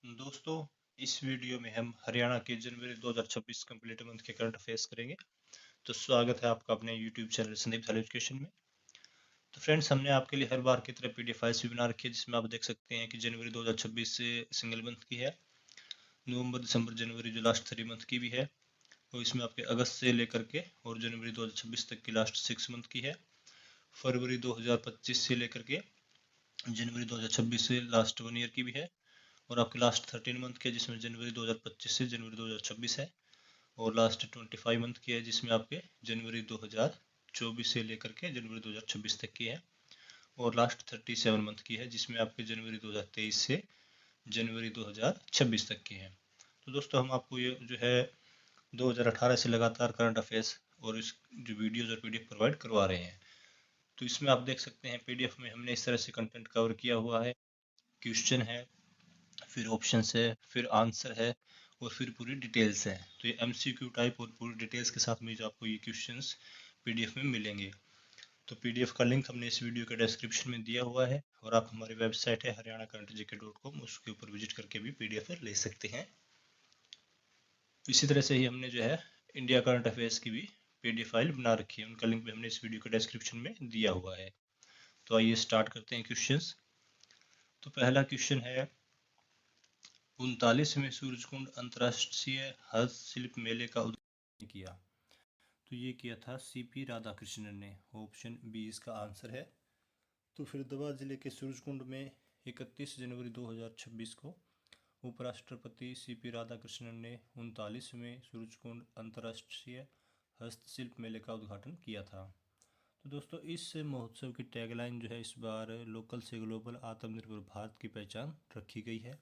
दोस्तों, इस वीडियो में हम हरियाणा के जनवरी 2026 कंप्लीट मंथ के करंट अफेयर्स करेंगे। तो स्वागत है आपका अपने यूट्यूब चैनल संदीप थाल एजुकेशन में। तो फ्रेंड्स, हमने आपके लिए हर बार की तरह पीडीएफ फाइल्स भी बना रखी है, जिसमें आप देख सकते हैं कि जनवरी 2026 से सिंगल मंथ की है, नवंबर दिसंबर जनवरी जो लास्ट 3 मंथ की भी है, और इसमें आपके अगस्त से लेकर के और जनवरी 2026 तक की लास्ट 6 मंथ की है, फरवरी 2025 से लेकर के जनवरी 2026 से लास्ट 1 ईयर की भी है, और आपके लास्ट 13 मंथ के जिसमें जनवरी 2025 से जनवरी 2026 है, और लास्ट 25 मंथ की है जिसमें आपके जनवरी 2024 से लेकर के जनवरी 2026 तक की है, और लास्ट 37 मंथ की है जिसमें आपके जनवरी 2023 से जनवरी 2026 तक की है। तो दोस्तों, हम आपको ये जो है 2018 से लगातार करंट अफेयर्स और इस जो वीडियोज और पीडीएफ प्रोवाइड करवा रहे हैं। तो इसमें आप देख सकते हैं पीडीएफ में हमने इस तरह से कंटेंट कवर किया हुआ है। क्वेश्चन है, फिर ऑप्शंस है, फिर आंसर है, और फिर पूरी डिटेल्स है। तो ये एमसीक्यू टाइप और पूरी डिटेल्स के साथ में जो आपको ये क्वेश्चंस पीडीएफ में मिलेंगे। तो पीडीएफ का लिंक हमने इस वीडियो के डिस्क्रिप्शन में दिया हुआ है, और आप हमारी वेबसाइट है haryana.currentgk.com उसके ऊपर विजिट करके भी पीडीएफ ले सकते हैं। इसी तरह से ही हमने जो है इंडिया करंट अफेयर्स की भी पीडीएफ फाइल बना रखी है, उनका लिंक भी हमने इस वीडियो के डिस्क्रिप्शन में दिया हुआ है। तो आइए स्टार्ट करते हैं क्वेश्चंस। तो पहला क्वेश्चन है, 39वें सूरजकुंड अंतर्राष्ट्रीय हस्तशिल्प मेले का उद्घाटन किया। तो ये किया था सीपी राधाकृष्णन ने। ऑप्शन बी इसका आंसर है। तो फरीदाबाद जिले के सूरजकुंड में 31 जनवरी 2026 को उपराष्ट्रपति सीपी राधाकृष्णन ने 39वें सूरजकुंड अंतर्राष्ट्रीय हस्तशिल्प मेले का उद्घाटन किया था। तो दोस्तों, इस महोत्सव की टैगलाइन जो है इस बार लोकल से ग्लोबल आत्मनिर्भर भारत की पहचान रखी गई है।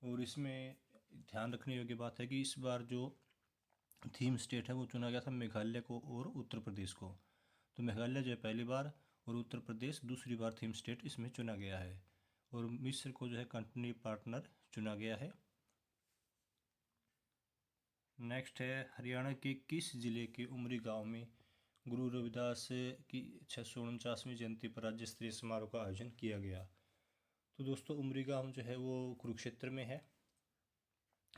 और इसमें ध्यान रखने योग्य बात है कि इस बार जो थीम स्टेट है वो चुना गया था मेघालय को और उत्तर प्रदेश को। तो मेघालय जो है पहली बार और उत्तर प्रदेश दूसरी बार थीम स्टेट इसमें चुना गया है, और मिस्र को जो है कंट्री पार्टनर चुना गया है। नेक्स्ट है, हरियाणा के किस जिले के उमरी गांव में गुरु रविदास की 649वीं जयंती पर राज्य स्तरीय समारोह का आयोजन किया गया। तो दोस्तों, उमरी गांव जो है वो कुरुक्षेत्र में है।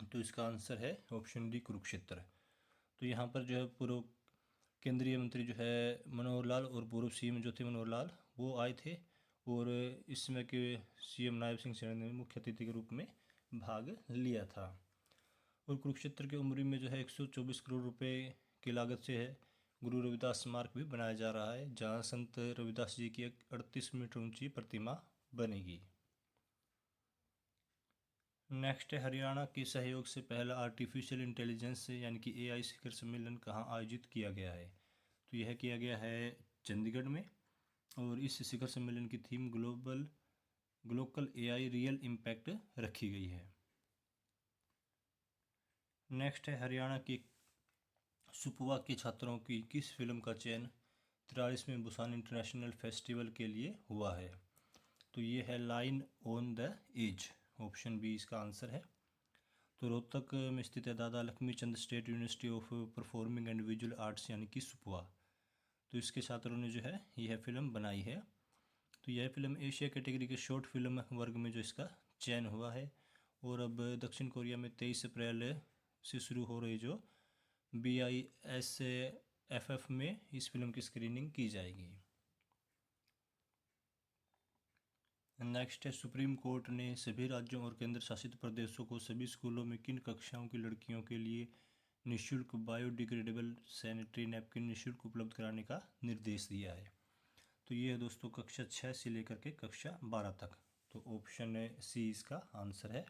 तो इसका आंसर है ऑप्शन डी कुरुक्षेत्र। तो यहाँ पर जो है पूर्व केंद्रीय मंत्री जो है मनोहर लाल और पूर्व सीएम जो थे मनोहर लाल वो आए थे, और इस समय के सीएम नायब सिंह सैनी ने मुख्य अतिथि के रूप में भाग लिया था। और कुरुक्षेत्र के उमरी में जो है 124 करोड़ रुपए की लागत से है गुरु रविदास स्मारक भी बनाया जा रहा है, जहाँ संत रविदास जी की एक 38 मीटर ऊंची प्रतिमा बनेगी। नेक्स्ट है, हरियाणा के सहयोग से पहला आर्टिफिशियल इंटेलिजेंस यानी कि एआई शिखर सम्मेलन कहाँ आयोजित किया गया है। तो यह किया गया है चंडीगढ़ में, और इस शिखर सम्मेलन की theme global AI real impact रखी गई है। नेक्स्ट है, हरियाणा के सुपवा के छात्रों की किस फिल्म का चयन 43वें बुसान इंटरनेशनल फेस्टिवल के लिए हुआ है। तो ये है line on the edge. Option B इसका आंसर है। तो रोहतक में स्थित है Dada Lakshmi Chand state university of performing and visual arts यानी कि सुपवा। तो इसके छात्रों ने जो है यह फिल्म बनाई है। तो यह फिल्म एशिया कैटेगरी के शॉर्ट फिल्म वर्ग में जो इसका चयन हुआ है, और अब दक्षिण कोरिया में 23 अप्रैल से शुरू हो रही जो BISFF में इस फिल्म की स्क्रीनिंग की जाएगी। नेक्स्ट है, सुप्रीम कोर्ट ने सभी राज्यों और केंद्र शासित प्रदेशों को सभी स्कूलों में किन कक्षाओं की लड़कियों के लिए निःशुल्क बायोडिग्रेडेबल सैनिटरी नैपकिन निःशुल्क उपलब्ध कराने का निर्देश दिया है। तो ये है दोस्तों कक्षा 6 से लेकर के कक्षा 12 तक। तो ऑप्शन सी इसका आंसर है।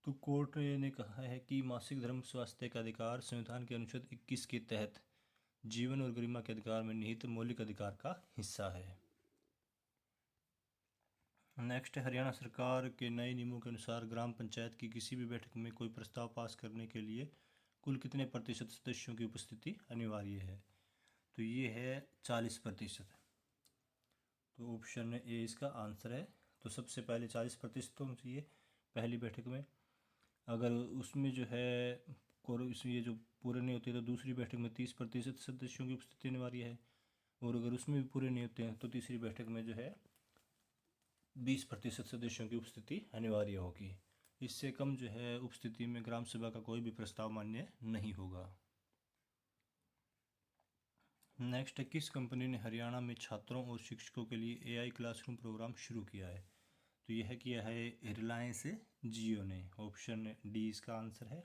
तो कोर्ट ने कहा है कि मासिक धर्म स्वास्थ्य का अधिकार संविधान के अनुच्छेद 21 के तहत जीवन और गरिमा के अधिकार में निहित मौलिक अधिकार का हिस्सा है। नेक्स्ट है, हरियाणा सरकार के नए नियमों के अनुसार ग्राम पंचायत की किसी भी बैठक में कोई प्रस्ताव पास करने के लिए कुल कितने प्रतिशत सदस्यों की उपस्थिति अनिवार्य है। तो ये है 40%। तो ऑप्शन ए इसका आंसर है। तो सबसे पहले 40% होना चाहिए पहली बैठक में। अगर उसमें जो है इसमें ये जो पूरे नहीं होते तो दूसरी बैठक में 30% सदस्यों की उपस्थिति अनिवार्य है, और अगर उसमें भी पूरे नहीं होते हैं तो तीसरी बैठक में जो है 20% सदस्यों की उपस्थिति अनिवार्य होगी। इससे कम जो है उपस्थिति में ग्राम सभा का कोई भी प्रस्ताव मान्य नहीं होगा। नेक्स्ट, किस कंपनी ने हरियाणा में छात्रों और शिक्षकों के लिए एआई क्लासरूम प्रोग्राम शुरू किया है? तो यह किया है रिलायंस जियो ने। ऑप्शन डी इसका आंसर है।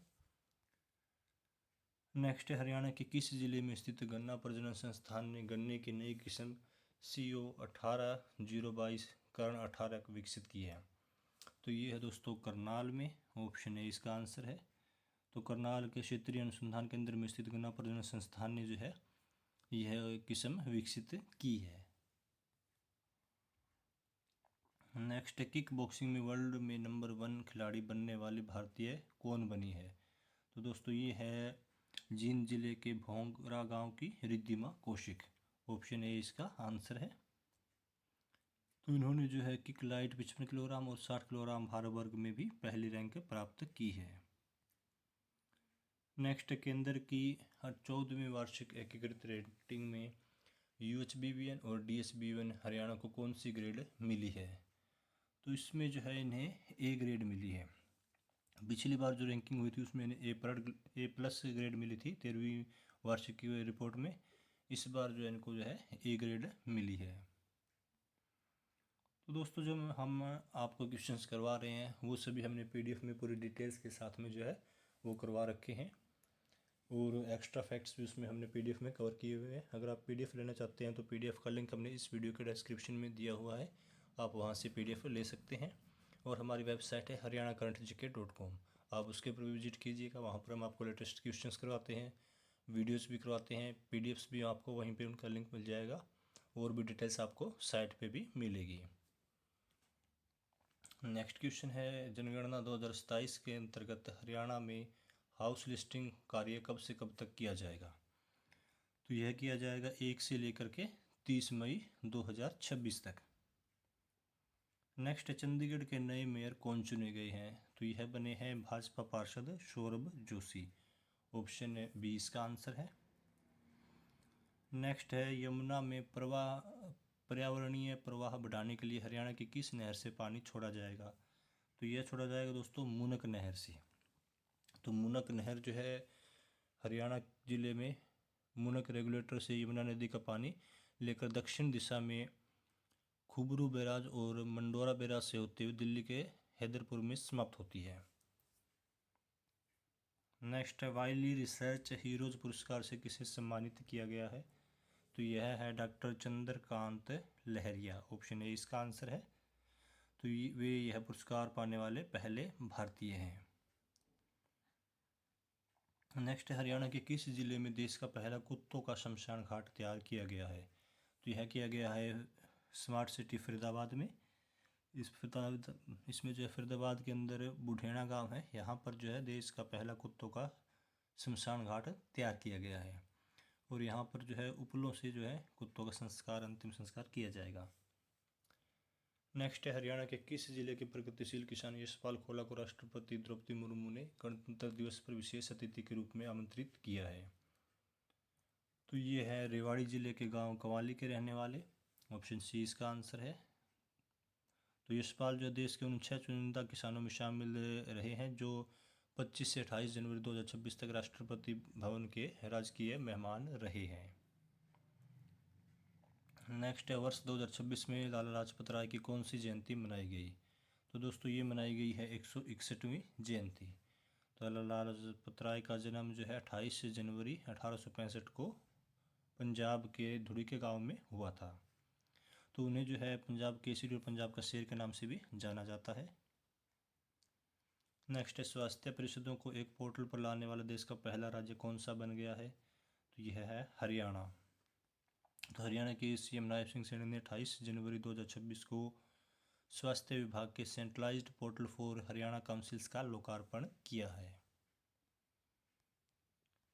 नेक्स्ट, हरियाणा के किस जिले में स्थित गन्ना प्रजनन संस्थान ने गन्ने की नई किस्म CO 18-022 कर्ण 18 विकसित की है? तो ये है दोस्तों करनाल में। ऑप्शन ए इसका आंसर है। तो करनाल के क्षेत्रीय अनुसंधान केंद्र में स्थित गन्ना प्रजनन संस्थान ने जो है यह किस्म विकसित की है। नेक्स्ट, किक बॉक्सिंग में वर्ल्ड में नंबर 1 खिलाड़ी बनने वाली भारतीय कौन बनी है? तो दोस्तों ये है जींद जिले के भोंगरा गांव की रिद्धिमा कौशिक। ऑप्शन ए इसका आंसर है। तो इन्होंने जो है किक लाइट 55 किलोग्राम और 60 किलोग्राम भार वर्ग में भी पहली रैंक प्राप्त की है। नेक्स्ट, केंद्र की 14वीं वार्षिक एकीकृत रेटिंग में UHBBN और DSBN हरियाणा को कौन सी ग्रेड मिली है? तो इसमें जो है इन्हें ए ग्रेड मिली है। पिछली बार जो रैंकिंग हुई थी उसमें इन्हें A+ ग्रेड मिली थी 13वीं वार्षिक की रिपोर्ट में। इस बार जो है इनको जो है ए ग्रेड मिली है। तो दोस्तों जो हम आपको क्वेश्चंस करवा रहे हैं वो सभी हमने PDF में पूरी डिटेल्स के साथ में जो है वो करवा रखे हैं, और एक्स्ट्रा फैक्ट्स भी उसमें हमने PDF में कवर किए हुए हैं। अगर आप PDF लेना चाहते हैं तो PDF का लिंक हमने इस वीडियो के डिस्क्रिप्शन में दिया हुआ है, आप वहाँ से PDF ले सकते हैं। और हमारी वेबसाइट है haryanaCurrentGK.com, आप उसके पर विजिट कीजिएगा। वहाँ पर हम आपको लेटेस्ट क्वेश्चंस करवाते हैं, वीडियोस भी करवाते हैं, PDFs भी आपको वहीं पे उनका लिंक मिल जाएगा, और भी डिटेल्स आपको साइट पे भी मिलेगी। नेक्स्ट क्वेश्चन है, जनगणना 2027 के अंतर्गत हरियाणा में हाउस लिस्टिंग कार्य कब से कब तक किया जाएगा? तो यह किया जाएगा 1 से लेकर के 30 मई 2026 तक। नेक्स्ट, चंडीगढ़ के नए मेयर कौन चुने गए हैं? तो यह बने हैं भाजपा पार्षद सौरभ जोशी। ऑप्शन बी इसका आंसर है। नेक्स्ट है, यमुना में पर्यावरणीय प्रवाह बढ़ाने के लिए हरियाणा की किस नहर से पानी छोड़ा जाएगा? तो यह छोड़ा जाएगा दोस्तों मूनक नहर से। तो मूनक नहर जो है हरियाणा जिले में मूनक रेगुलेटर से यमुना नदी का पानी लेकर दक्षिण दिशा में खुबरू बैराज और मंडोरा बैराज से होते हुए दिल्ली के हैदरपुर में समाप्त होती है। नेक्स्ट है, वाइली रिसर्च हीरोज पुरस्कार से किसे सम्मानित किया गया है? तो यह है doctor Chandrakant Lahariya. Option A इसका आंसर है। तो वे यह पुरस्कार पाने वाले पहले भारतीय हैं। नेक्स्ट, हरियाणा के किस जिले में देश का पहला कुत्तों का शमशान घाट तैयार किया गया है? तो यह किया गया है स्मार्ट सिटी फरीदाबाद में। इसमें जो है फरीदाबाद के अंदर बुढ़ेना गांव है, यहाँ पर जो है देश का पहला कुत्तों का शमशान घाट तैयार किया गया है, और यहाँ पर जो है उपलों से जो है कुत्तों का संस्कार, अंतिम संस्कार किया जाएगा। नेक्स्ट है, हरियाणा के किस जिले के प्रगतिशील किसान यशपाल खोला को राष्ट्रपति द्रौपदी मुर्मू ने गणतंत्र दिवस पर विशेष अतिथि के रूप में आमंत्रित किया है? तो ये है रेवाड़ी जिले के गांव कवाली के रहने वाले। ऑप्शन सी इसका आंसर है। तो यशपाल जो देश के उन 6 चुनिंदा किसानों में शामिल रहे हैं जो 25 से 28 जनवरी 2026 तक राष्ट्रपति भवन के राजकीय मेहमान रहे हैं। नेक्स्ट है, वर्ष 2026 में लाला लाजपत राय की कौन सी जयंती मनाई गई? तो दोस्तों ये मनाई गई है 161वीं जयंती। तो लाला लाजपत राय का जन्म जो है 28 जनवरी 1865 को पंजाब के धुरी के गांव में हुआ था। तो उन्हें जो है पंजाब केसरी और पंजाब का शेर के नाम से भी जाना जाता है। नेक्स्ट है, स्वास्थ्य परिषदों को एक पोर्टल पर लाने वाला देश का पहला राज्य कौन सा बन गया है? तो यह है हरियाणा। तो हरियाणा के CM नायब सिंह सैनी ने 28 जनवरी 2026 को स्वास्थ्य विभाग के centralised portal for Haryana councils का लोकार्पण किया है।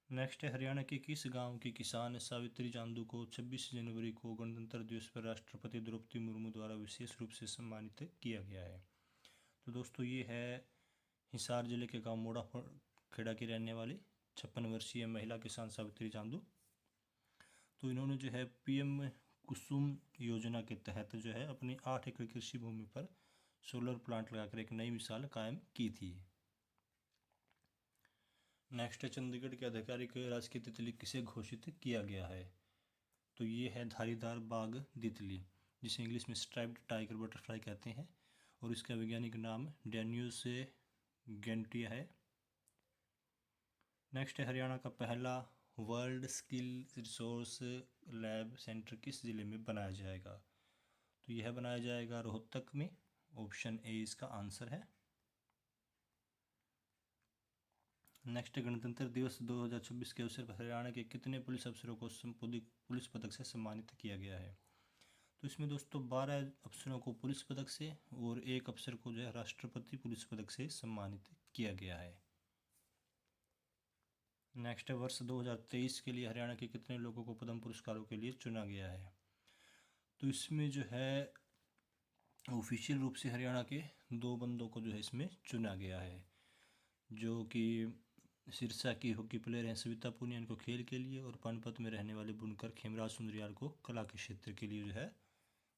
नेक्स्ट है, हरियाणा के किस गांव की किसान सावित्री चांदू को 26 जनवरी को गणतंत्र दिवस पर राष्ट्रपति द्रौपदी मुर्मू द्वारा विशेष रूप से सम्मानित किया गया है? तो दोस्तों ये है हिसार जिले के गांव मोड़ा खेड़ा की रहने वाली 56 वर्षीय महिला किसान सावित्री चांदू। तो इन्होंने जो है PM कुसुम योजना के तहत जो है अपनी 8 एकड़ कृषि भूमि पर सोलर प्लांट लगाकर एक नई मिसाल कायम की थी। नेक्स्ट है चंडीगढ़ के आधिकारिक राजकीय तितली किसे घोषित किया गया है। तो ये है धारीदार बाघ तितली, जिसे इंग्लिश में स्ट्राइप्ड टाइगर बटरफ्लाई कहते हैं, और इसका वैज्ञानिक नाम डेन्यूस गेंटिया है। नेक्स्ट है हरियाणा का पहला world skill resource lab centre किस जिले में बनाया जाएगा। तो यह बनाया जाएगा रोहतक में, ऑप्शन ए इसका आंसर है। नेक्स्ट गणतंत्र दिवस 2026 के अवसर पर हरियाणा के कितने पुलिस अफसरों को पुलिस पदक से सम्मानित किया गया है। तो इसमें दोस्तों 12 अफसरों को पुलिस पदक से और एक अफसर को जो है राष्ट्रपति पुलिस पदक से सम्मानित किया गया है। नेक्स्ट है वर्ष 2023 के लिए हरियाणा के कितने लोगों को पद्म पुरस्कारों के लिए चुना गया है। तो इसमें जो है ऑफिशियल रूप से हरियाणा के 2 बंदों को जो है इसमें चुना गया है, जो कि सिरसा की हॉकी प्लेयर हैं सविता पुनिया, इनको खेल के लिए, और पानीपत में रहने वाले बुनकर खेमराज सुंदरियाल को कला के क्षेत्र के लिए जो है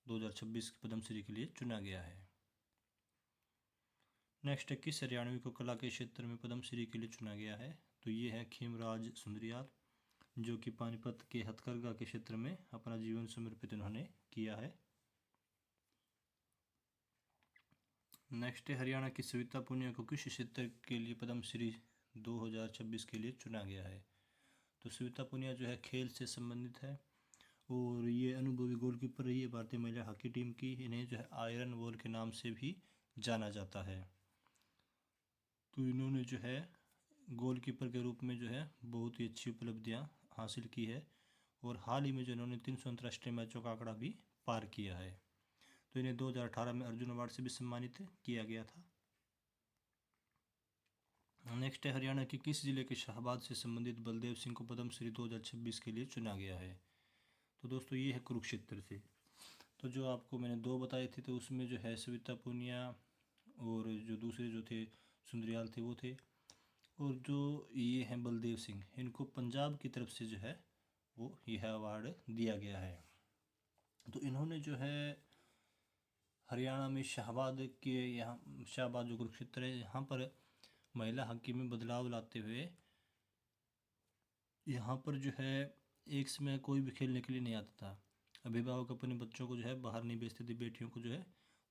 2026 के पद्मश्री के लिए चुना गया है। नेक्स्ट है किस हरियाणवी को कला के क्षेत्र में पद्मश्री के लिए चुना गया है। तो ये है खेमराज सुंदरियाल, जो कि पानीपत के हथकरघा के क्षेत्र में अपना जीवन समर्पित इन्होंने किया है। नेक्स्ट है हरियाणा की सविता पुनिया को किस क्षेत्र के लिए पद्मश्री 2026 के लिए चुना गया है। तो सविता पुनिया जो है खेल से संबंधित है, और ये अनुभवी गोलकीपर रही है भारतीय महिला हॉकी टीम की। इन्हें जो है आयरन वॉल के नाम से भी जाना जाता है। तो इन्होंने जो है गोलकीपर के रूप में जो है बहुत ही अच्छी उपलब्धियां हासिल की है, और हाल ही में जो इन्होंने 300 अंतर्राष्ट्रीय मैचों का आंकड़ा भी पार किया है। तो इन्हें 2018 में अर्जुन अवार्ड से भी सम्मानित किया गया था। नेक्स्ट है हरियाणा के किस जिले के शाहबाद से संबंधित बलदेव सिंह को पद्मश्री 2026 के लिए चुना गया है। तो दोस्तों ये है कुरुक्षेत्र से। तो जो आपको मैंने 2 बताए थे, तो उसमें जो है सविता पुनिया और जो दूसरे जो थे सुंदरियाल थे वो थे, और जो ये हैं बलदेव सिंह, इनको पंजाब की तरफ से जो है वो यह अवार्ड दिया गया है। तो इन्होंने जो है हरियाणा में शाहबाद के यहाँ, शाहबाद जो कुरुक्षेत्र है, यहाँ पर महिला हॉकी में बदलाव लाते हुए यहाँ पर जो है एक समय कोई भी खेलने के लिए नहीं आता था, अभिभावक अपने बच्चों को जो है बाहर नहीं भेजते थे, बेटियों को जो है।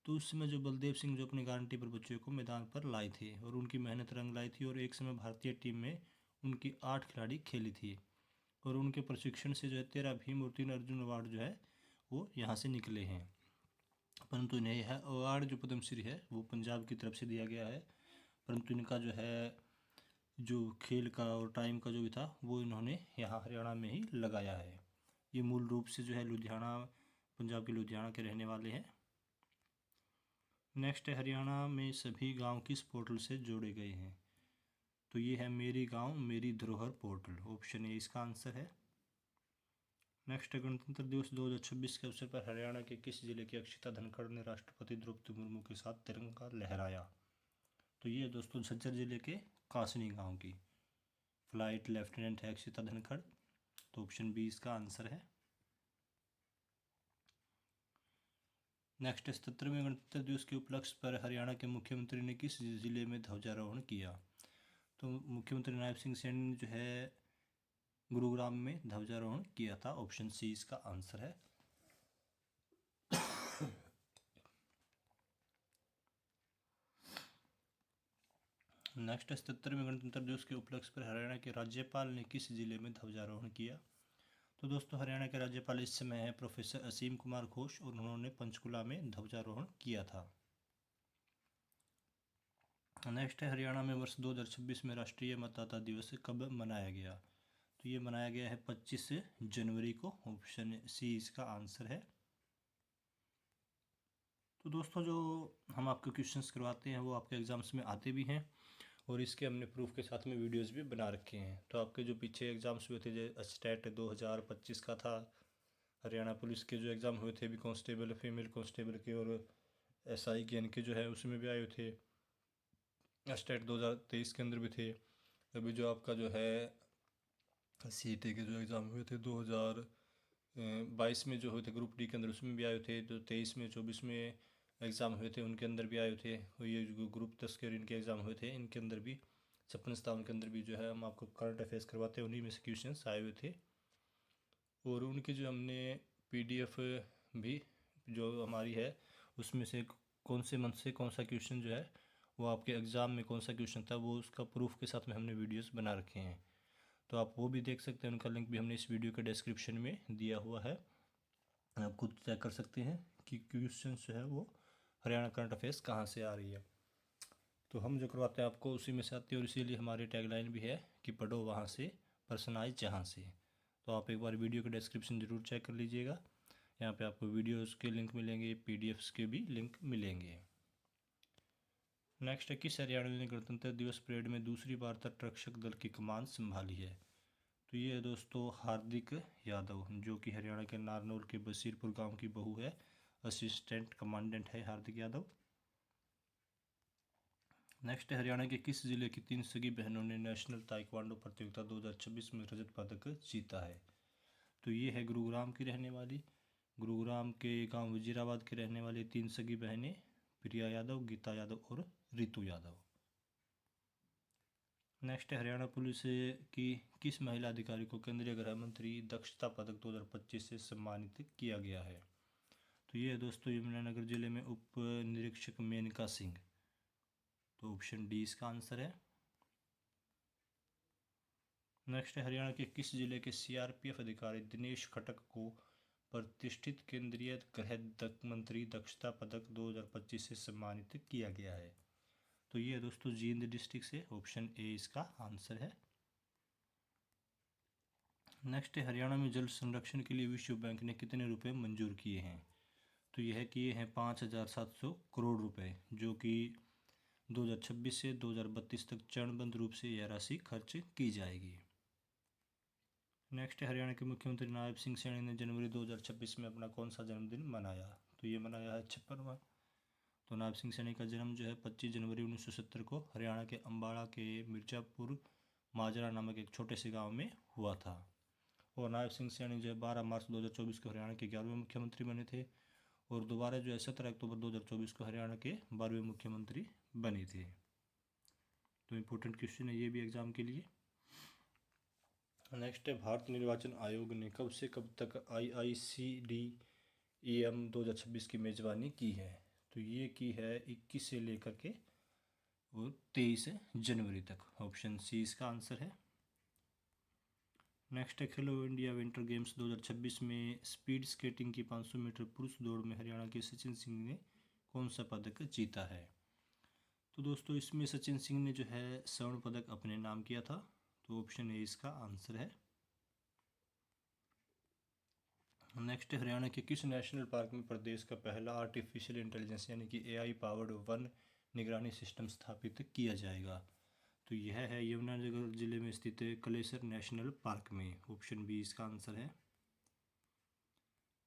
तो उस समय जो बलदेव सिंह जो अपनी गारंटी पर बच्चों को मैदान पर लाए थे, और उनकी मेहनत रंग लाई थी, और एक समय भारतीय टीम में उनकी 8 खिलाड़ी खेली थी, और उनके प्रशिक्षण से जो है 13 भीम और 3 अर्जुन अवार्ड जो है वो यहाँ से निकले हैं। परंतु इन्हें यह अवार्ड जो पद्मश्री है वो पंजाब की तरफ से दिया गया है, परंतु इनका जो है जो खेल का और टाइम का जो भी था वो इन्होंने यहाँ हरियाणा में ही लगाया है। ये मूल रूप से जो है लुधियाना, पंजाब के लुधियाना के रहने वाले हैं। नेक्स्ट है हरियाणा में सभी गांव किस पोर्टल से जोड़े गए हैं। तो ये है मेरी गांव मेरी धरोहर पोर्टल, ऑप्शन ए इसका आंसर है। नेक्स्ट है गणतंत्र दिवस 2026 के अवसर पर हरियाणा के किस जिले की अक्षिता धनखड़ ने राष्ट्रपति द्रौपदी मुर्मू के साथ तिरंगा लहराया। तो ये दोस्तों झज्जर जिले के कासनी गांव की फ्लाइट लेफ्टिनेंट है अक्षिता धनखड़, तो ऑप्शन बी इसका आंसर है। नेक्स्ट 77वें गणतंत्र दिवस के उपलक्ष्य पर हरियाणा के मुख्यमंत्री ने किस जिले में ध्वजारोहण किया। तो मुख्यमंत्री नायब सिंह सैनी ने जो है गुरुग्राम में ध्वजारोहण किया था, ऑप्शन सी इसका आंसर है। नेक्स्ट 77वें गणतंत्र दिवस के उपलक्ष्य पर हरियाणा के राज्यपाल ने किस जिले में ध्वजारोहण किया। तो दोस्तों हरियाणा के राज्यपाल इस समय है प्रोफेसर असीम कुमार घोष, और उन्होंने पंचकुला में ध्वजारोहण किया था। नेक्स्ट है हरियाणा में वर्ष 2026 में राष्ट्रीय मतदाता दिवस कब मनाया गया। तो ये मनाया गया है 25 जनवरी को, ऑप्शन सी इसका आंसर है। तो दोस्तों जो हम आपको क्वेश्चंस करवाते हैं वो आपके एग्ज़ाम्स में आते भी हैं, और इसके हमने प्रूफ के साथ में वीडियोस भी बना रखे हैं। तो आपके जो पीछे एग्ज़ाम्स हुए थे, जो स्टेट 2025 का था, हरियाणा पुलिस के जो एग्ज़ाम हुए थे भी कांस्टेबल फीमेल कांस्टेबल के, और SI के इनके जो है उसमें भी आए थे, स्टेट 2023 के अंदर भी थे। अभी जो आपका जो है CET के जो एग्ज़ाम हुए थे 22 में जो हुए थे ग्रुप डी के अंदर उसमें भी आए थे, तो 23 में 24 में एग्ज़ाम हुए थे उनके अंदर भी आए थे। और ये जो ग्रुप 10 के इनके एग्ज़ाम हुए थे इनके अंदर भी 56-57 के अंदर भी जो है हम आपको करंट अफेयर्स करवाते हैं, उन्हीं में से क्वेश्चन आए हुए थे। और उनकी जो हमने PDF भी जो हमारी है उसमें से कौन से मंथ से कौन सा क्वेश्चन जो है वो आपके एग्ज़ाम में कौन सा क्वेश्चन था वो उसका प्रूफ के साथ में हमने वीडियोस बना रखे हैं, तो आप वो भी देख सकते हैं। उनका लिंक भी हमने इस वीडियो के डिस्क्रिप्शन में दिया हुआ है, आप खुद चेक कर सकते हैं कि क्वेश्चन जो है वो हरियाणा करंट अफेयर्स कहाँ से आ रही है। तो हम जो करवाते हैं आपको उसी में से आती है, और इसीलिए हमारी टैगलाइन भी है कि पढ़ो वहाँ से पर्सनलाइज जहाँ से। तो आप एक बार वीडियो का डिस्क्रिप्शन ज़रूर चेक कर लीजिएगा, यहाँ पे आपको वीडियोस के लिंक मिलेंगे, PDFs के भी लिंक मिलेंगे। नेक्स्ट है, किस हरियाणवी ने गणतंत्र दिवस परेड में दूसरी बार तटरक्षक दल की कमान संभाली है? तो ये है दोस्तों हार्दिक यादव, जो कि हरियाणा के नारनौल के बसीरपुर गांव की बहू है, असिस्टेंट कमांडेंट है हार्दिक यादव। नेक्स्ट है, हरियाणा के किस जिले की 3 सगी बहनों ने नेशनल ताइक्वांडो प्रतियोगिता 2026 में रजत पदक जीता है? तो ये है गुरुग्राम की रहने वाली, गुरुग्राम के गांव वजीराबाद के रहने वाली 3 सगी बहनें, प्रिया यादव, गीता यादव और रितु यादव। नेक्स्ट है, हरियाणा पुलिस की किस महिला अधिकारी को केंद्रीय गृह मंत्री दक्षता पदक 2025 से सम्मानित किया गया है? तो ये है दोस्तों यमुनानगर जिले में उप निरीक्षक मेनका सिंह, तो ऑप्शन डी इसका आंसर है। नेक्स्ट है, हरियाणा के किस जिले के CRPF अधिकारी दिनेश खटक को प्रतिष्ठित केंद्रीय गृह मंत्री दक्षता पदक 2025 से सम्मानित किया गया है? तो ये है दोस्तों जींद डिस्ट्रिक्ट से, ऑप्शन ए इसका आंसर है। नेक्स्ट है, हरियाणा में जल संरक्षण के लिए विश्व बैंक ने कितने रुपए मंजूर किए हैं? तो यह किए हैं 5,700 करोड़ रुपए, जो कि 2026 से 2032 तक चरणबद्ध रूप से यह राशि खर्च की जाएगी। नेक्स्ट है, हरियाणा के मुख्यमंत्री नायब सिंह सैनी ने जनवरी 2026 में अपना कौन सा जन्मदिन मनाया? तो ये मनाया है 56वां। तो नायब सिंह सैनी का जन्म जो है 25 जनवरी 1970 को हरियाणा के अम्बाड़ा के मिर्जापुर माजरा नामक एक छोटे से गांव में हुआ था। और नायब सिंह सैनी जो है 12 मार्च 2024 को हरियाणा के 11वें मुख्यमंत्री बने थे, और दोबारा जो है 17 अक्टूबर 2024 को हरियाणा के 12वें मुख्यमंत्री बने थे। तो इम्पोर्टेंट क्वेश्चन है ये भी एग्जाम के लिए। नेक्स्ट है, भारत निर्वाचन आयोग ने कब से कब तक IICDEM 2026 की मेज़बानी की है? तो ये की है 21 से लेकर के और 23 जनवरी तक, ऑप्शन सी इसका आंसर है। नेक्स्ट है, खेलो इंडिया विंटर गेम्स 2026 में स्पीड स्केटिंग की 500 मीटर पुरुष दौड़ में हरियाणा के सचिन सिंह ने कौन सा पदक जीता है? तो दोस्तों इसमें सचिन सिंह ने जो है स्वर्ण पदक अपने नाम किया था, तो ऑप्शन ए इसका आंसर है। नेक्स्ट, हरियाणा के किस नेशनल पार्क में प्रदेश का पहला आर्टिफिशियल इंटेलिजेंस यानी कि AI पावर्ड वन निगरानी सिस्टम स्थापित किया जाएगा? तो यह है यमुनानगर जिले में स्थित कलेसर नेशनल पार्क में, ऑप्शन बी इसका आंसर है।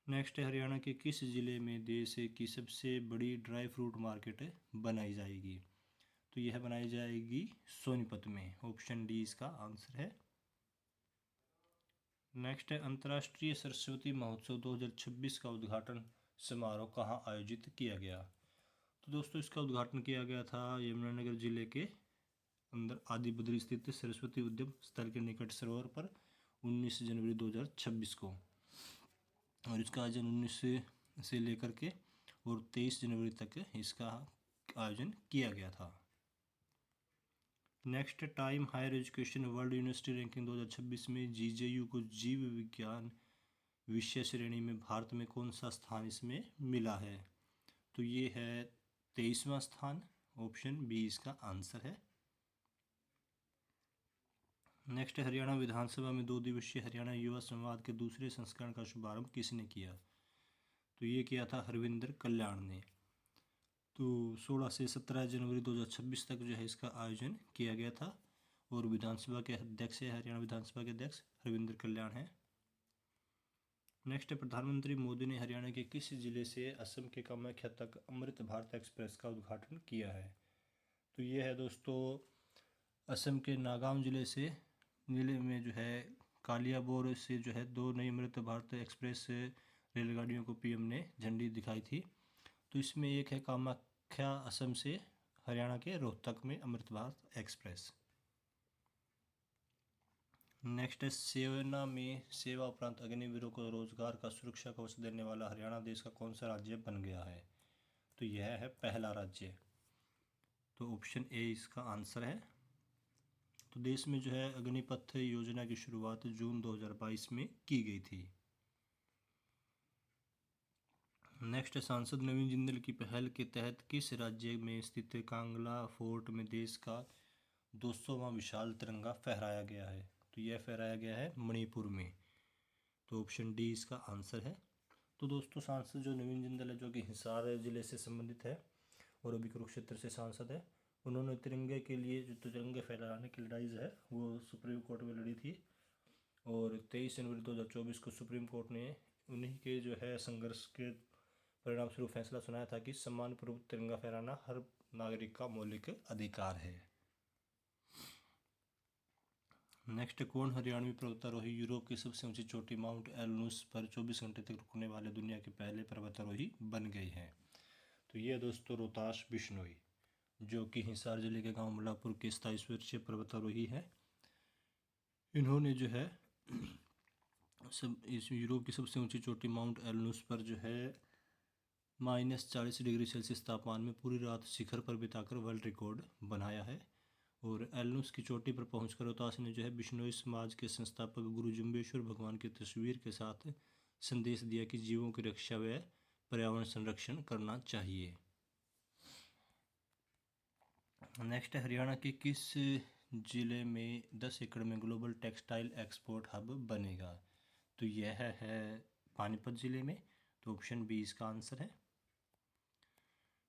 नेक्स्ट है, हरियाणा के किस जिले में देश की सबसे बड़ी ड्राई फ्रूट मार्केट बनाई जाएगी? तो यह बनाई जाएगी सोनीपत में, ऑप्शन डी इसका आंसर है। नेक्स्ट है, अंतर्राष्ट्रीय सरस्वती महोत्सव 2026 का उद्घाटन समारोह कहाँ आयोजित किया गया? तो दोस्तों इसका उद्घाटन किया गया था यमुनानगर जिले के अंदर आदि बद्री स्थित सरस्वती उद्यम स्थल के निकट सरोवर पर 19 जनवरी 2026 को, और इसका आयोजन 19 से लेकर के और 23 जनवरी तक इसका आयोजन किया गया था। Next, time higher education world university ranking 2026 में GJU को जीव विज्ञान विषय श्रेणी में भारत में कौन सा स्थान इसमें मिला है? तो ये है 23वां स्थान, ऑप्शन बी इसका आंसर है। नेक्स्ट, हरियाणा विधानसभा में 2 दिवसीय हरियाणा युवा संवाद के दूसरे संस्करण का शुभारंभ किसने किया? तो ये किया था हरविंदर कल्याण ने। तो 16 से 17 जनवरी 2026 तक जो है इसका आयोजन किया गया था, और विधानसभा के अध्यक्ष है, हरियाणा विधानसभा के अध्यक्ष हरविंदर कल्याण हैं। नेक्स्ट, प्रधानमंत्री मोदी ने हरियाणा के किस जिले से असम के कामाख्या तक अमृत भारत एक्सप्रेस का उद्घाटन किया है? तो ये है दोस्तों असम के नागांव जिले में जो है कालियाबोर से जो है 2 नई अमृत भारत एक्सप्रेस रेलगाड़ियों को पीएम ने झंडी दिखाई थी। तो इसमें एक है कामाख्या असम से हरियाणा के रोहतक में अमृत भारत एक्सप्रेस। नेक्स्ट है सेना में सेवा उपरांत अग्निवीरों को रोजगार का सुरक्षा कवच देने वाला हरियाणा देश का कौन सा राज्य बन गया है? तो यह है पहला राज्य। तो ऑप्शन ए इसका आंसर है। तो देश में जो है अग्निपथ योजना की शुरुआत जून 2022 में की गई थी। नेक्स्ट है सांसद नवीन जिंदल की पहल के तहत किस राज्य में स्थित कांगला फोर्ट में देश का 200वां विशाल तिरंगा फहराया गया है? तो यह फहराया गया है मणिपुर में। तो ऑप्शन डी इसका आंसर है। तो दोस्तों सांसद जो नवीन जिंदल है जो कि हिसार जिले से संबंधित है और अभी कुरुक्षेत्र से सांसद है, उन्होंने तिरंगे के लिए जो तिरंगे फहराने की लड़ाई है वो सुप्रीम कोर्ट में लड़ी थी और 23 जनवरी 2024 को सुप्रीम कोर्ट ने उन्हीं के जो है संघर्ष के परिणाम स्वरूप फैसला सुनाया था कि सम्मानपूर्वक तिरंगा फहराना हर नागरिक का मौलिक अधिकार है। नेक्स्ट कौन हरियाणवी पर्वतारोही यूरोप की सबसे ऊंची चोटी माउंट एलब्रूस पर 24 घंटे तक रुकने वाले दुनिया के पहले पर्वतारोही बन गए हैं? तो ये दोस्तों रोहताश बिश्नोई जो कि हिसार जिले के गांव मलापुर के 27 वर्षीय पर्वतारोही है। इन्होंने जो है इस यूरोप की सबसे ऊंची चोटी माउंट एलब्रूस पर जो है -40 डिग्री सेल्सियस तापमान में पूरी रात शिखर पर बिताकर वर्ल्ड रिकॉर्ड बनाया है। और एलब्रूस की चोटी पर पहुंचकर रोहताश ने जो है बिश्नोई समाज के संस्थापक गुरु जम्बेश्वर भगवान की तस्वीर के साथ संदेश दिया कि जीवों की रक्षा व पर्यावरण संरक्षण करना चाहिए। नेक्स्ट हरियाणा के किस जिले में 10 एकड़ में ग्लोबल टेक्सटाइल एक्सपोर्ट हब बनेगा? तो यह है पानीपत जिले में। तो ऑप्शन बी इसका आंसर है।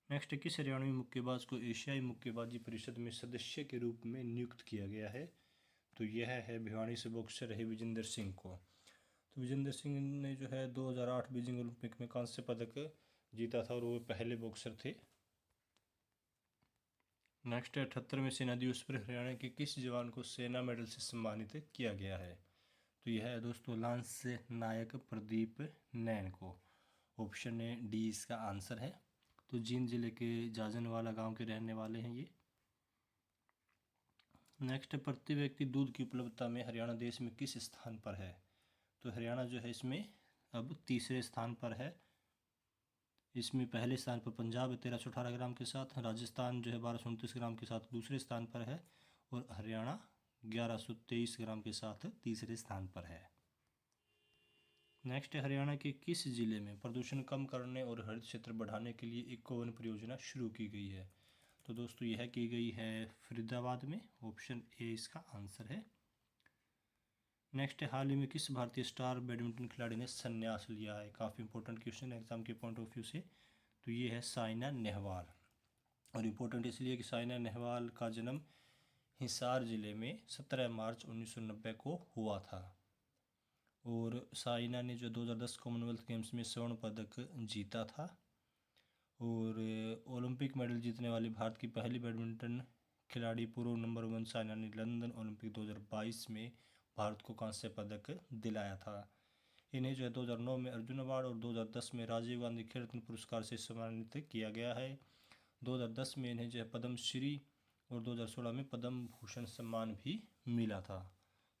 नेक्स्ट किस हरियाणवी मुक्केबाज को एशियाई मुक्केबाजी परिषद में सदस्य के रूप में नियुक्त किया गया है? तो यह है भिवानी से बॉक्सर है विजेंद्र सिंह को। तो विजेंद्र सिंह ने जो है 2008 बीजिंग ओलंपिक में कांस्य पदक जीता था और वो पहले बॉक्सर थे। नेक्स्ट 78वें सेना दिवस पर हरियाणा के किस जवान को सेना मेडल से सम्मानित किया गया है? तो यह है दोस्तों लांस नायक प्रदीप नैन को। ऑप्शन ए डी इसका आंसर है। तो जींद जिले के जाजनवाला गांव के रहने वाले हैं ये। नेक्स्ट प्रति व्यक्ति दूध की उपलब्धता में हरियाणा देश में किस स्थान पर है? तो हरियाणा जो है इसमें अब तीसरे स्थान पर है। इसमें पहले स्थान पर पंजाब 1318 ग्राम के साथ, राजस्थान जो है 1229 ग्राम के साथ दूसरे स्थान पर है और हरियाणा 1123 ग्राम के साथ तीसरे स्थान पर है। नेक्स्ट हरियाणा के किस जिले में प्रदूषण कम करने और हरित क्षेत्र बढ़ाने के लिए इको वन परियोजना शुरू की गई है? तो दोस्तों यह की गई है फरीदाबाद में। ऑप्शन ए इसका आंसर है। नेक्स्ट हाल ही में किस भारतीय स्टार बैडमिंटन खिलाड़ी ने संन्यास लिया है? काफ़ी इंपॉर्टेंट क्वेश्चन है एग्जाम के पॉइंट ऑफ व्यू से। तो ये है साइना नेहवाल। और इम्पोर्टेंट इसलिए कि साइना नेहवाल का जन्म हिसार जिले में 17 मार्च 1990 को हुआ था। और साइना ने जो 2010 कॉमनवेल्थ गेम्स में स्वर्ण पदक जीता था और ओलंपिक मेडल जीतने वाली भारत की पहली बैडमिंटन खिलाड़ी पूर्व नंबर 1 साइना ने लंदन ओलंपिक 2022 में भारत को कांस्य पदक दिलाया था। इन्हें जो है 2009 में अर्जुन अवार्ड और 2010 में राजीव गांधी खेल रत्न पुरस्कार से सम्मानित किया गया है। 2010 में इन्हें जो है पद्म श्री और 2016 में पद्म भूषण सम्मान भी मिला था।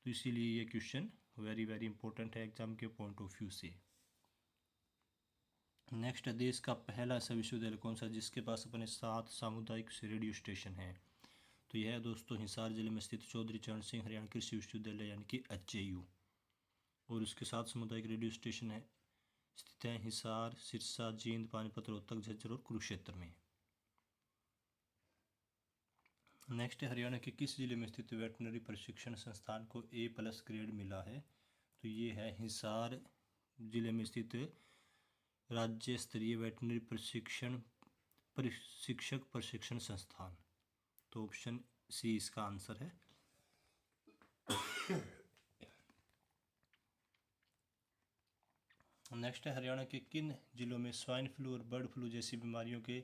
तो इसीलिए ये क्वेश्चन वेरी वेरी इंपॉर्टेंट है एग्जाम के पॉइंट ऑफ व्यू से। नेक्स्ट देश का पहला ऐसा विश्वविद्यालय कौन सा जिसके पास अपने 7 सामुदायिक रेडियो स्टेशन हैं? तो यह है दोस्तों हिसार जिले में स्थित चौधरी चरण सिंह हरियाणा कृषि विश्वविद्यालय यानी कि HJU। और उसके 7 सामुदायिक रेडियो स्टेशन है स्थित हैं हिसार, सिरसा, जींद, पानीपत, रोहतक, झज्जर और कुरुक्षेत्र में। नेक्स्ट हरियाणा के किस जिले में स्थित वेटनरी प्रशिक्षण संस्थान को A+ ग्रेड मिला है? तो ये है हिसार जिले में स्थित राज्य स्तरीय वेटनरी प्रशिक्षक प्रशिक्षण संस्थान। तो ऑप्शन सी इसका आंसर है। नेक्स्ट है हरियाणा के किन जिलों में स्वाइन फ्लू और बर्ड फ्लू जैसी बीमारियों के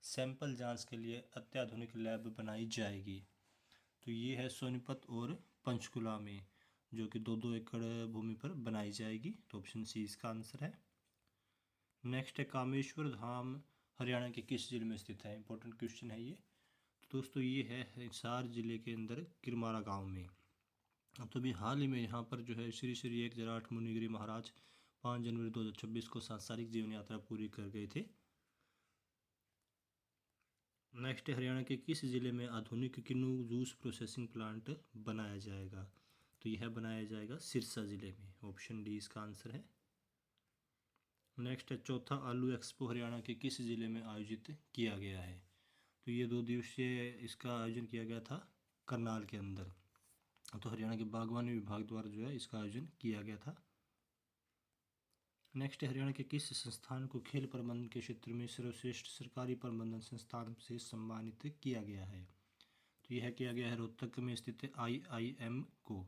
सैंपल जांच के लिए अत्याधुनिक लैब बनाई जाएगी? तो ये है सोनीपत और पंचकुला में जो कि 2-2 एकड़ भूमि पर बनाई जाएगी। तो ऑप्शन सी इसका आंसर है। नेक्स्ट है कामेश्वर धाम हरियाणा के किस जिले में स्थित है? इंपॉर्टेंट क्वेश्चन है ये। तो दोस्तों ये है हिसार जिले के अंदर किरमारा गांव में। तो अभी हाल ही में यहाँ पर जो है श्री श्री एक जराठ मुनिगिरी महाराज 5 जनवरी 2026 को सांसारिक जीवन यात्रा पूरी कर गए थे। नेक्स्ट हरियाणा के किस जिले में आधुनिक किन्नू जूस प्रोसेसिंग प्लांट बनाया जाएगा? तो यह बनाया जाएगा सिरसा जिले में। ऑप्शन डी इसका आंसर है। नेक्स्ट है चौथा आलू एक्सपो हरियाणा के किस जिले में आयोजित किया गया है? तो ये 2 दिवसीय इसका आयोजन किया गया था करनाल के अंदर। तो हरियाणा के बागवानी विभाग द्वारा जो है इसका आयोजन किया गया था। नेक्स्ट हरियाणा के किस संस्थान को खेल प्रबंधन के क्षेत्र में सर्वश्रेष्ठ सरकारी प्रबंधन संस्थान से सम्मानित किया गया है? तो यह किया गया है रोहतक में स्थित IIM को।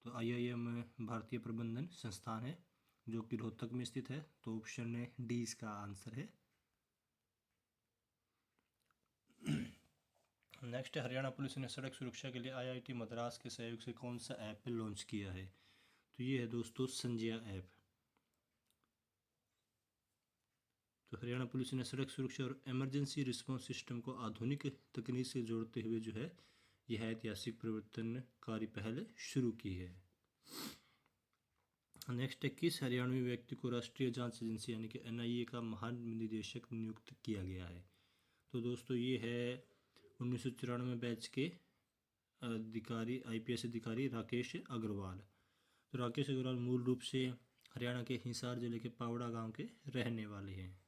तो IIM भारतीय प्रबंधन संस्थान है जो कि रोहतक में स्थित है। तो ऑप्शन डी इसका आंसर है। नेक्स्ट हरियाणा पुलिस ने सड़क सुरक्षा के लिए IIT मद्रास के सहयोग से कौन सा ऐप लॉन्च किया है? तो ये है दोस्तों संजय ऐप। तो हरियाणा पुलिस ने सड़क सुरक्षा और इमरजेंसी रिस्पांस सिस्टम को आधुनिक तकनीक से जोड़ते हुए जो है यह ऐतिहासिक परिवर्तनकारी पहल शुरू की है। नेक्स्ट है किस हरियाणवी व्यक्ति को राष्ट्रीय जांच एजेंसी यानी कि NIA का महानिदेशक नियुक्त किया गया है? तो दोस्तों ये है 1994 बैच के अधिकारी IPS अधिकारी राकेश अग्रवाल। तो राकेश अग्रवाल मूल रूप से हरियाणा के हिसार जिले के पावड़ा गांव के रहने वाले हैं।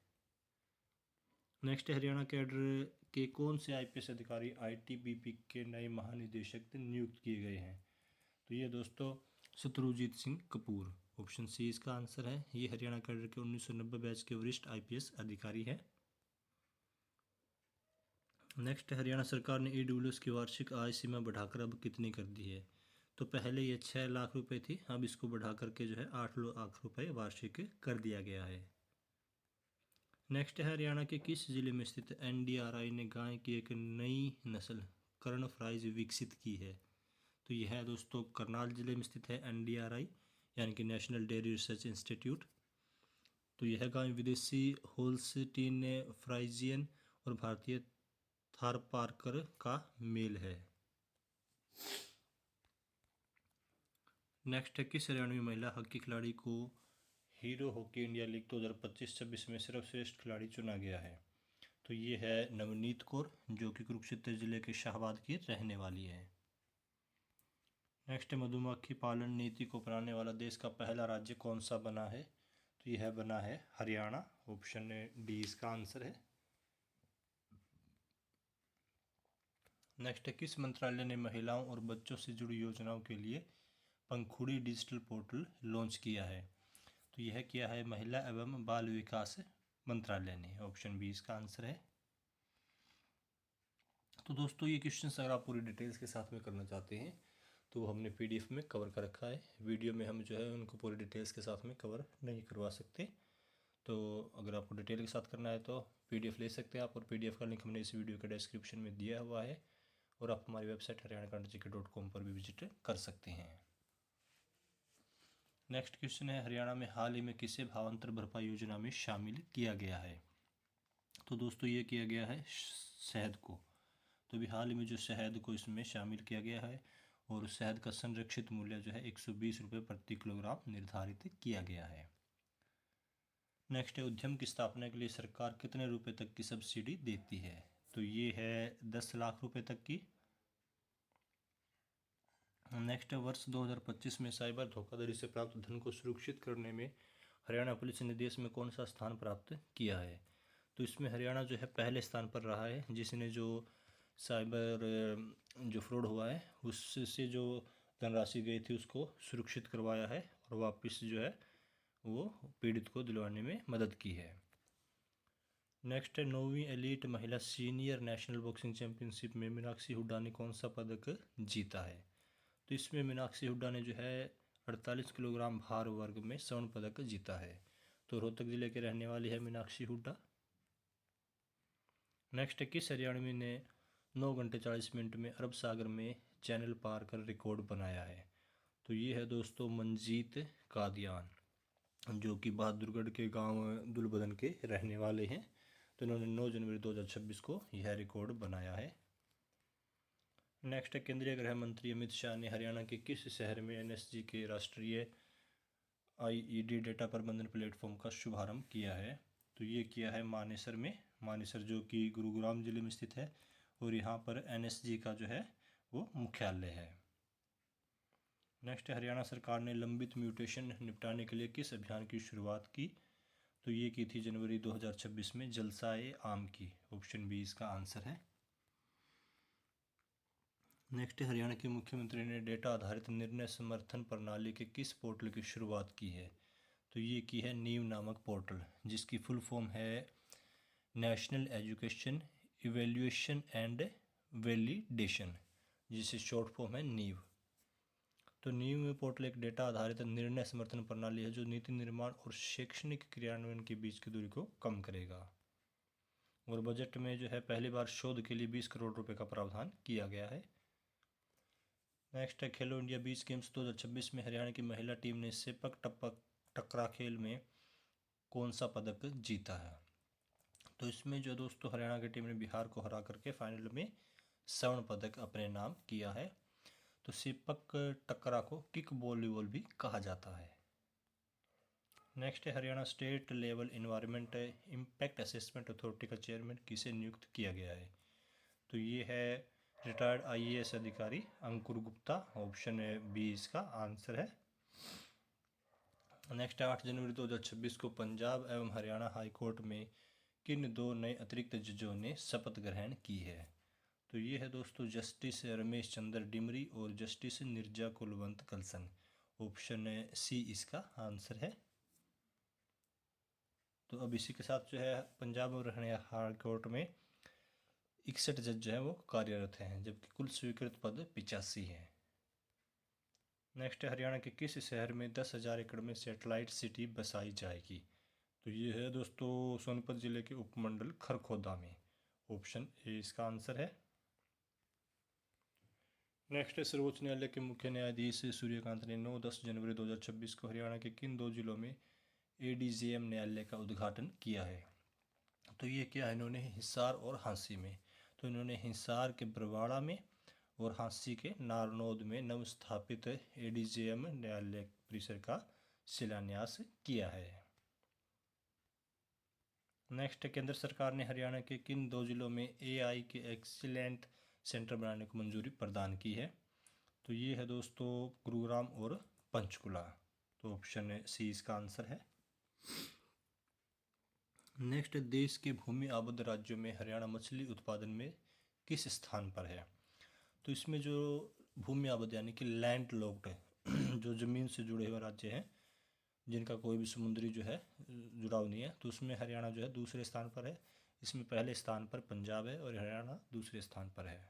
नेक्स्ट हरियाणा कैडर के कौन से IPS अधिकारी ITBP के नए महानिदेशक नियुक्त किए गए हैं? तो ये दोस्तों शत्रुजीत सिंह कपूर। ऑप्शन सी इसका आंसर है। ये हरियाणा कैडर के 1990 बैच के वरिष्ठ IPS अधिकारी हैं। नेक्स्ट हरियाणा सरकार ने EWS की वार्षिक आय सीमा बढ़ाकर अब कितनी कर दी है? तो पहले ये 6 लाख रुपए थी, अब इसको बढ़ा करके जो है 8 लाख रुपए वार्षिक कर दिया गया है। नेक्स्ट है हरियाणा के किस जिले में स्थित NDRI ने गाय की एक नई नस्ल कर्ण फ्राइज विकसित की है? तो यह है दोस्तों करनाल जिले में स्थित है NDRI यानी कि नेशनल डेयरी रिसर्च इंस्टीट्यूट। तो यह गाय विदेशी होल्स्टीन फ्राइजियन और भारतीय थारपारकर का मेल है। नेक्स्ट है किस हरियाणवी महिला हॉकी खिलाड़ी को हीरो हॉकी इंडिया लीग 2025-26 में सर्वश्रेष्ठ खिलाड़ी चुना गया है? तो ये है नवनीत कौर जो कि कुरुक्षेत्र जिले के शाहबाद की रहने वाली है। नेक्स्ट मधुमक्खी पालन नीति को अपनाने वाला देश का पहला राज्य कौन सा बना है? तो यह बना है हरियाणा। ऑप्शन डी इसका आंसर है। नेक्स्ट किस मंत्रालय ने महिलाओं और बच्चों से जुड़ी योजनाओं के लिए पंखुड़ी डिजिटल पोर्टल लॉन्च किया है? तो यह किया है महिला एवं बाल विकास मंत्रालय ने। ऑप्शन बी इसका आंसर है। तो दोस्तों ये क्वेश्चंस अगर आप पूरी डिटेल्स के साथ में करना चाहते हैं तो वो हमने PDF में कवर कर रखा है। वीडियो में हम जो है उनको पूरी डिटेल्स के साथ में कवर नहीं करवा सकते। तो अगर आपको डिटेल के साथ करना है तो PDF ले सकते हैं आप, और PDF का लिंक हमने इस वीडियो के डिस्क्रिप्शन में दिया हुआ है, और आप हमारी वेबसाइट haryanacontrgk.com पर भी विजिट कर सकते हैं। नेक्स्ट क्वेश्चन है हरियाणा में हाल ही में किसे भावांतर भरपाई योजना में शामिल किया गया है? तो दोस्तों ये किया गया है शहद को। तो अभी हाल ही में जो शहद को इसमें शामिल किया गया है, और शहद का संरक्षित मूल्य जो है 120 रुपये प्रति किलोग्राम निर्धारित किया गया है। नेक्स्ट है उद्यम की स्थापना के लिए सरकार कितने रुपए तक की सब्सिडी देती है? तो ये है 10 लाख रुपए तक की। नेक्स्ट वर्ष 2025 में साइबर धोखाधड़ी से प्राप्त धन को सुरक्षित करने में हरियाणा पुलिस ने देश में कौन सा स्थान प्राप्त किया है? तो इसमें हरियाणा जो है पहले स्थान पर रहा है, जिसने जो साइबर जो फ्रॉड हुआ है उससे जो धनराशि गई थी उसको सुरक्षित करवाया है, और वापस जो है वो पीड़ित को दिलवाने में मदद की है। नेक्स्ट है 9वीं एलीट महिला सीनियर नेशनल बॉक्सिंग चैंपियनशिप में मीनाक्षी हुड्डा ने कौन सा पदक जीता है? तो इसमें मीनाक्षी हुड्डा ने जो है 48 किलोग्राम भार वर्ग में स्वर्ण पदक जीता है। तो रोहतक जिले के रहने वाली है मीनाक्षी हुड्डा। नेक्स्ट किस हरियाणवी ने 9 घंटे 40 मिनट में अरब सागर में चैनल पार कर रिकॉर्ड बनाया है? तो ये है दोस्तों मंजीत कादियान, जो कि बहादुरगढ़ के गांव दुलबदन के रहने वाले हैं। तो इन्होंने 9 जनवरी 2026 को यह रिकॉर्ड बनाया है। नेक्स्ट है, केंद्रीय गृह मंत्री अमित शाह ने हरियाणा के किस शहर में एनएसजी के राष्ट्रीय आईईडी डेटा प्रबंधन प्लेटफॉर्म का शुभारंभ किया है? तो ये किया है मानेसर में। मानेसर जो कि गुरुग्राम जिले में स्थित है, और यहाँ पर एनएसजी का जो है वो मुख्यालय है। नेक्स्ट है, हरियाणा सरकार ने लंबित म्यूटेशन निपटाने के लिए किस अभियान की शुरुआत की? तो ये की थी जनवरी 2026 में जलसाए आम की। ऑप्शन बी इसका आंसर है। नेक्स्ट है, हरियाणा के मुख्यमंत्री ने डेटा आधारित निर्णय समर्थन प्रणाली के किस पोर्टल की शुरुआत की है? तो ये की है नीव नामक पोर्टल, जिसकी फुल फॉर्म है national education evaluation and validation, जिसे शॉर्ट फॉर्म है नीव। तो नीव पोर्टल एक डेटा आधारित निर्णय समर्थन प्रणाली है जो नीति निर्माण और शैक्षणिक क्रियान्वयन के बीच की दूरी को कम करेगा। और बजट में जो है पहली बार शोध के लिए 20 करोड़ रुपए का प्रावधान किया गया है। नेक्स्ट है, खेलो इंडिया बीच गेम्स 2026 में हरियाणा की महिला टीम ने सेपक टकरा खेल में कौन सा पदक जीता है? तो इसमें जो दोस्तों हरियाणा की टीम ने बिहार को हरा करके फाइनल में स्वर्ण पदक अपने नाम किया है। तो सेपक टकरा को किक वॉलीबॉल भी कहा जाता है। नेक्स्ट है, Haryana state level environment impact assessment authority का चेयरमैन किसे नियुक्त किया गया है? तो ये है रिटायर्ड आईएएस अधिकारी अंकुर गुप्ता। ऑप्शन बी इसका आंसर है। नेक्स्ट है, 8 जनवरी 2026 को पंजाब एवं हरियाणा हाई कोर्ट में किन 2 नए अतिरिक्त जजों ने शपथ ग्रहण की है? तो ये है दोस्तों जस्टिस रमेश चंद्र डिमरी और justice Nirja Kulwant Kalsan. Option C इसका आंसर है। तो अब इसी के साथ जो है पंजाब और हरियाणा हाई कोर्ट में 61 जज जो है वो कार्यरत हैं, जबकि कुल स्वीकृत पद 85 हैं। नेक्स्ट है, हरियाणा के किस शहर में 10,000 एकड़ में सैटेलाइट सिटी बसाई जाएगी? तो ये है दोस्तों सोनीपत जिले के उपमंडल खरखोदा में। ऑप्शन ए इसका आंसर है। नेक्स्ट है, सर्वोच्च न्यायालय के मुख्य न्यायाधीश सूर्यकांत ने 9-10 जनवरी 2026 को हरियाणा के किन 2 जिलों में एडीजेएम न्यायालय का उद्घाटन किया है? तो ये किया है इन्होंने हिसार और हांसी में। तो इन्होंने हिसार के बरवाड़ा में और हांसी के नारनौद में नवस्थापित एडीजेएम न्यायालय परिसर का शिलान्यास किया है। नेक्स्ट, केंद्र सरकार ने हरियाणा के किन 2 जिलों में एआई के एक्सीलेंट सेंटर बनाने को मंजूरी प्रदान की है? तो ये है दोस्तों गुरुग्राम और पंचकुला। तो ऑप्शन सी इसका आंसर है। नेक्स्ट, देश के भूमि आबद्ध राज्यों में हरियाणा मछली उत्पादन में किस स्थान पर है? तो इसमें जो भूमि आबद्ध यानी कि लैंड लॉक्ड जो ज़मीन से जुड़े हुए राज्य हैं, जिनका कोई भी समुद्री जो है जुड़ाव नहीं है, तो उसमें हरियाणा जो है दूसरे स्थान पर है। इसमें पहले स्थान पर पंजाब है और हरियाणा दूसरे स्थान पर है।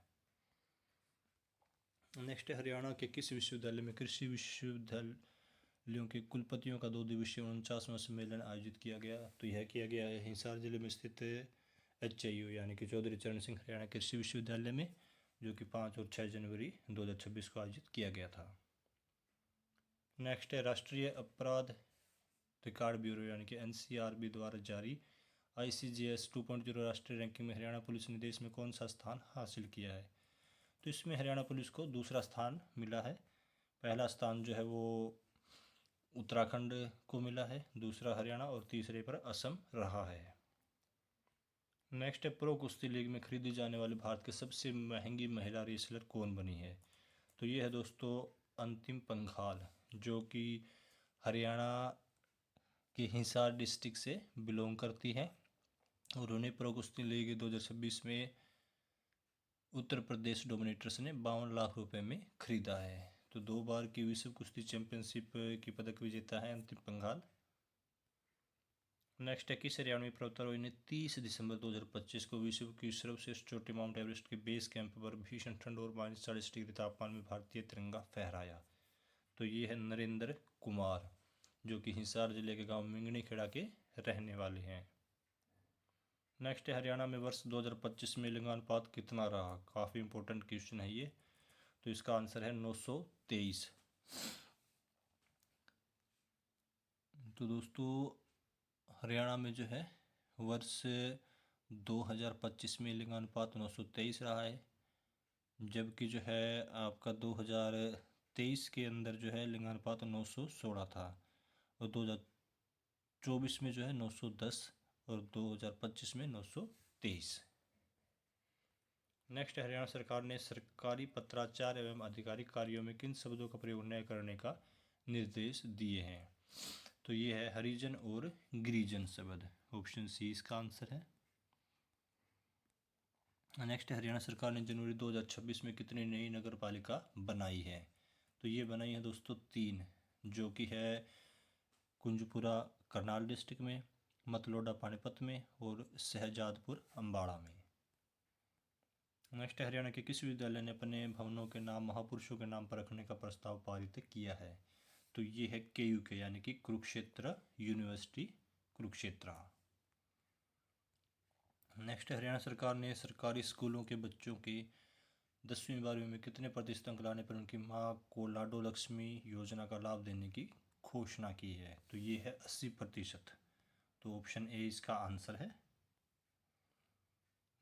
नेक्स्ट है, हरियाणा के किस विश्वविद्यालय में कृषि विश्वविद्यालयों के कुलपतियों का 2 दिवसीय 49वां सम्मेलन आयोजित किया गया? तो यह किया गया है हिसार जिले में स्थित HIU यानी कि चौधरी चरण सिंह हरियाणा कृषि विश्वविद्यालय में, जो कि 5 और 6 जनवरी 2026 को आयोजित किया गया था। नेक्स्ट है, राष्ट्रीय अपराध रिकॉर्ड ब्यूरो यानी कि NCRB द्वारा जारी ICJS 2.0 राष्ट्रीय रैंकिंग में हरियाणा पुलिस ने देश में कौन सा स्थान हासिल किया है? तो इसमें हरियाणा पुलिस को दूसरा स्थान मिला है। पहला स्थान जो है वो उत्तराखंड को मिला है, दूसरा हरियाणा और तीसरे पर असम रहा है। नेक्स्ट है, प्रो कुश्ती लीग में खरीदी जाने वाली भारत की सबसे महंगी महिला रेसलर कौन बनी है? तो ये है दोस्तों अंतिम पंघाल, जो कि हरियाणा के हिसार डिस्ट्रिक्ट से बिलोंग करती है, और उन्हें प्रो कुश्ती लीग 2026 में उत्तर प्रदेश डोमिनेटर्स ने 52 लाख रुपए में खरीदा है। तो 2 बार की विश्व कुश्ती चैंपियनशिप की पदक विजेता है अंतिम पंघाल। नेक्स्ट है, किस हरियाणवी पर्वतारोही ने 30 दिसंबर 2025 को विश्व की सर्वश्रेष्ठ चोटी माउंट एवरेस्ट के बेस कैंप पर भीषण ठंड और -40 डिग्री तापमान में भारतीय तिरंगा फहराया? तो ये है नरेंद्र कुमार, जो कि हिसार जिले के गांव मिंगनी खेड़ा के रहने वाले हैं। नेक्स्ट है, हरियाणा में वर्ष 2025 में लिंगानुपात कितना रहा? काफ़ी इंपॉर्टेंट क्वेश्चन है ये। तो इसका आंसर है 923। तो दोस्तों हरियाणा में जो है वर्ष 2025 में लिंगानुपात 923 रहा है, जबकि जो है आपका 2023 के अंदर जो है लिंगानुपात 916 था, और 2024 में जो है 910 और 2025 में 923। नेक्स्ट, हरियाणा सरकार ने सरकारी पत्राचार एवं आधिकारिक कार्यों में किन शब्दों का प्रयोग न करने का निर्देश दिए हैं? तो ये है हरिजन और गिरिजन शब्द। ऑप्शन सी इसका आंसर है। नेक्स्ट, हरियाणा सरकार ने जनवरी 2026 में कितनी नई नगर पालिका बनाई है? तो ये बनाई है दोस्तों 3, जो कि है कुंजपुरा करनाल डिस्ट्रिक्ट में, मतलोडा पानीपत में और शहजादपुर अम्बाड़ा में। नेक्स्ट, हरियाणा के किस विद्यालय ने अपने भवनों के नाम महापुरुषों के नाम पर रखने का प्रस्ताव पारित किया है? तो ये है KUK यानी कि कुरुक्षेत्र यूनिवर्सिटी कुरुक्षेत्र। नेक्स्ट, हरियाणा सरकार ने सरकारी स्कूलों के बच्चों के 10वीं 12वीं में कितने प्रतिशत अंक लाने पर उनकी मां को लाडो लक्ष्मी योजना का लाभ देने की घोषणा की है? तो ये है 80%। तो ऑप्शन ए इसका आंसर है।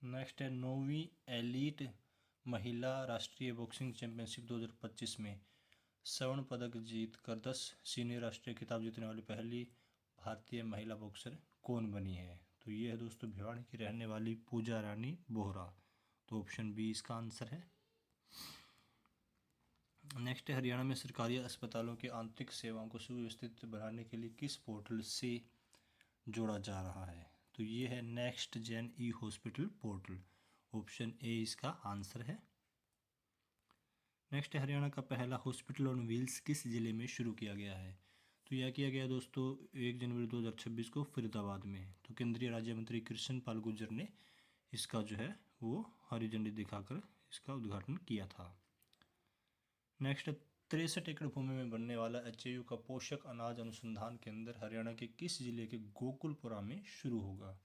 नेक्स्ट है 9वीं एलीट महिला राष्ट्रीय बॉक्सिंग चैंपियनशिप 2025 में स्वर्ण पदक जीत कर 10 सीनियर राष्ट्रीय खिताब जीतने वाली पहली भारतीय महिला बॉक्सर कौन बनी है? तो ये है दोस्तों भिवानी की रहने वाली पूजा रानी बोहरा। तो ऑप्शन बी इसका आंसर है। नेक्स्ट है हरियाणा में सरकारी अस्पतालों की आंतरिक सेवाओं को सुव्यवस्थित बनाने के लिए किस पोर्टल से जोड़ा जा रहा है? तो ये है next gen e hospital portal. Option A इसका आंसर है। नेक्स्ट, हरियाणा का पहला हॉस्पिटल ऑन व्हील्स किस जिले में शुरू किया गया है? तो यह किया गया दोस्तों 1 जनवरी 2026 को फरीदाबाद में। तो केंद्रीय राज्य मंत्री कृष्ण पाल गुर्जर ने इसका जो है वो हरी झंडी दिखाकर इसका उद्घाटन किया था। नेक्स्ट, 63 एकड़ भूमि में बनने वाला HAU का पोषक अनाज अनुसंधान केंद्र हरियाणा के किस जिले के गोकुलपुरा में शुरू होगा?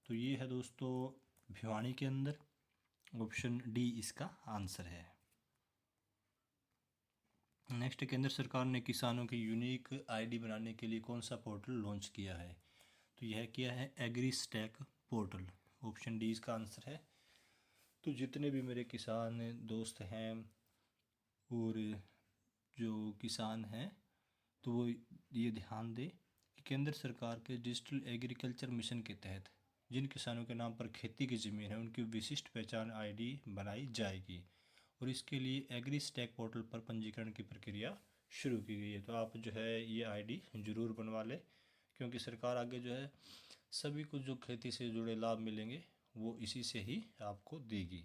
तो ये है दोस्तों भिवानी के अंदर। ऑप्शन डी इसका आंसर है। नेक्स्ट, केंद्र सरकार ने किसानों की यूनिक ID बनाने के लिए कौन सा पोर्टल लॉन्च किया है? तो यह किया है एग्रीस्टैक पोर्टल। ऑप्शन डी इसका आंसर है। तो जितने भी मेरे किसान दोस्त हैं और जो किसान हैं तो वो ये ध्यान दें कि केंद्र सरकार के डिजिटल एग्रीकल्चर मिशन के तहत जिन किसानों के नाम पर खेती की ज़मीन है उनकी विशिष्ट पहचान ID बनाई जाएगी, और इसके लिए एग्रीस्टैक पोर्टल पर पंजीकरण की प्रक्रिया शुरू की गई है। तो आप जो है ये ID ज़रूर बनवा लें, क्योंकि सरकार आगे जो है सभी कुछ जो खेती से जुड़े लाभ मिलेंगे वो इसी से ही आपको देगी।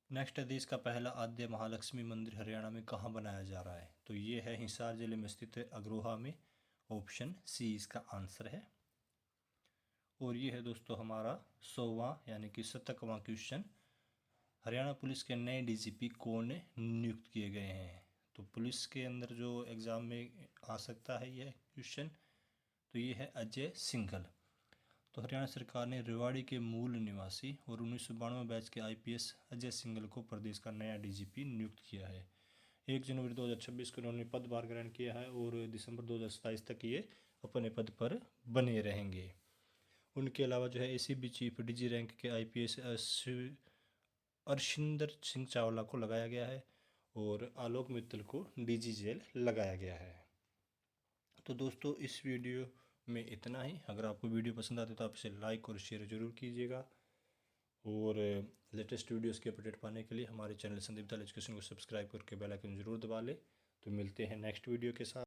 नेक्स्ट, देश का पहला आद्य महालक्ष्मी मंदिर हरियाणा में कहाँ बनाया जा रहा है? तो ये है हिसार जिले में स्थित अग्रोहा में। ऑप्शन सी इसका आंसर है। और ये है दोस्तों हमारा 100वां यानी कि 70वां क्वेश्चन। हरियाणा पुलिस के नए DGP कौन नियुक्त किए गए हैं? तो पुलिस के अंदर जो एग्ज़ाम में आ सकता है यह क्वेश्चन, तो ये है अजय सिंघल। तो हरियाणा सरकार ने रेवाड़ी के मूल निवासी और 1992 बैच के IPS अजय सिंघल को प्रदेश का नया DGP नियुक्त किया है। 1 जनवरी 2026 को उन्होंने पदभार ग्रहण किया है और दिसंबर 2027 तक ये अपने पद पर बने रहेंगे। उनके अलावा जो है ACB चीफ DG रैंक के IPS अर्शिंदर सिंह चावला को लगाया गया है और आलोक मित्तल को DG जेल लगाया गया है। तो दोस्तों इस वीडियो में इतना ही। अगर आपको वीडियो पसंद आती है तो आप इसे लाइक और शेयर जरूर कीजिएगा, और लेटेस्ट वीडियोस के अपडेट पाने के लिए हमारे चैनल संदीप दल एजुकेशन को सब्सक्राइब करके बेल आइकन जरूर दबा लें। तो मिलते हैं नेक्स्ट वीडियो के साथ।